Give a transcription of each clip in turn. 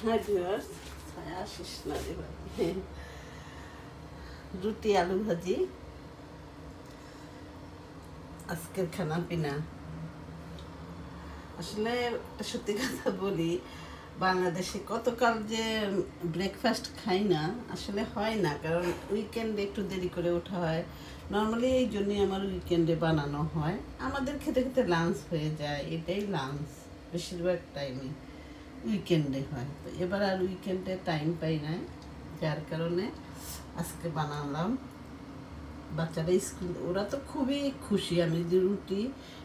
Hi viewers, ছায়া আসিস না রে ভাই। রুটি আলু ভাজি আজকের খানা পিনা। আসলে একটা সত্যি কথা বলি, বাংলাদেশে কতকাল যে ব্রেকফাস্ট খাই না, আসলে হয় না, কারণ উইকেন্ডে একটু দেরি করে ওঠা হয়। নর্মালি এই জন্যই আমার উইকেন্ডে বানানো হয়। আমাদের খেতে খেতে লাঞ্চ হয়ে যায়, এটাই লাঞ্চ বেশিরভাগ টাইমে উইকেন্ডে হয়। তো এবার আর উইকেন্ডে টাইম পাই না, যার কারণে আজকে বানালাম। বাচ্চারা স্কুল, ওরা তো খুবই খুশি আমি যে রুটি,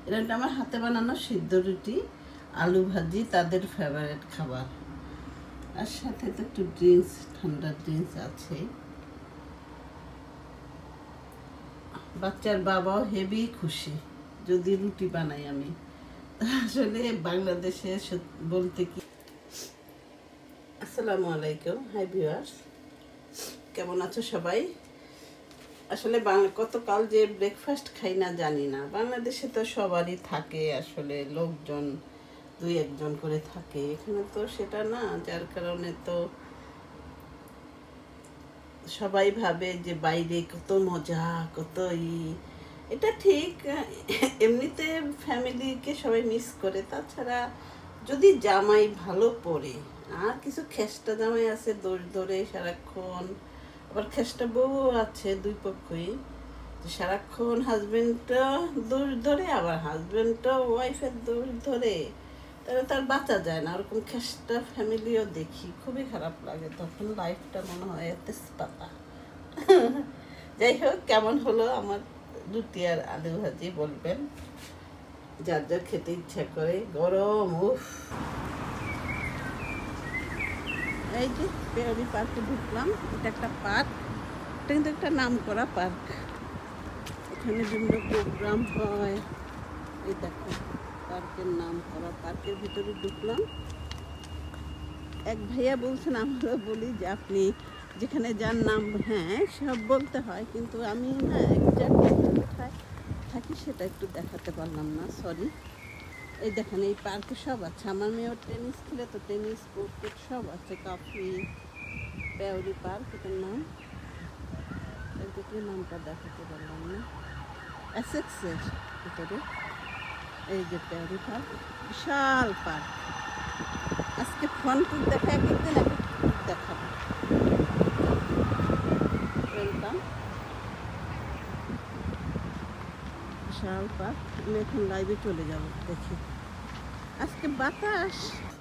এটা আমার হাতে বানানো সিদ্ধ রুটি আলু ভাজি তাদের ফেভারিট খাবার। আর সাথে তো একটু ড্রিঙ্কস, ঠান্ডা ড্রিঙ্কস আছে। বাচ্চার বাবাও হেভি খুশি যদি রুটি বানাই আমি। আসলে বাংলাদেশে বলতে কি, আসসালামু আলাইকুম, হাই ভিউয়ার্স, কেমন আছো সবাই? আসলে কতকাল যে ব্রেকফাস্ট খাই না জানি না। বাংলাদেশে তো সবারই থাকে, আসলে লোকজন দুই একজন করে থাকে, এখানে তো সেটা না, যার কারণে তো সবাই ভাবে যে বাইরে কত মজা, কত এটা ঠিক। এমনিতে ফ্যামিলিকে সবাই মিস করে, তাছাড়া যদি জামাই ভালো পড়ে, আর কিছু খেস্টা জামাই আছে দৌড় ধরে সারাক্ষণ, আবার খেস্টা বউ আছে, দুই পক্ষই সারাক্ষণ হাজবেন্ডটা দৌড় ধরে, আবার হাজবেন্ডটা ওয়াইফের দৌড় ধরে, তাহলে তার বাঁচা যায় না। ওরকম খেস্টা ফ্যামিলিও দেখি, খুবই খারাপ লাগে, তখন লাইফটা মনে হয় তেজপাতা। যাই হোক, কেমন হলো আমার রুটি আর আলু ভাজি বলবেন, যার যার খেতে ইচ্ছা করে। গরম, উফ। এই যে পেয়ারি পার্কে ঢুকলাম, এটা একটা পার্ক, এটা কিন্তু একটা নাম করা পার্ক, এখানে বিভিন্ন প্রোগ্রাম হয়। এই দেখো পার্কের নাম করা, পার্কের ভিতরে ঢুকলাম। এক ভাইয়া বলছেন, আমরা বলি যে আপনি যেখানে যার নাম, হ্যাঁ সব বলতে হয়, কিন্তু আমি না একজাক্টলি কোথায় থাকি সেটা একটু দেখাতে পারলাম না, সরি। এই দেখেন এই পার্কে সব আছে, আমার মেয়েও টেনিস খেলে, তো টেনিস কোর্ট সব আছে। কাফি পেয়ারি পার্ক এটার নাম, নামটা দেখাতে পারলাম না। এসেক্সের ভিতরে এই যে পেয়ারি পার্ক, বিশাল পার্ক। আজকে ফোন টুক দেখা, একদিন দেখাবো। ওয়েলকাম, বিশাল পার্ক। আমি এখন লাইভে চলে যাব, দেখি। আজকে বাতাস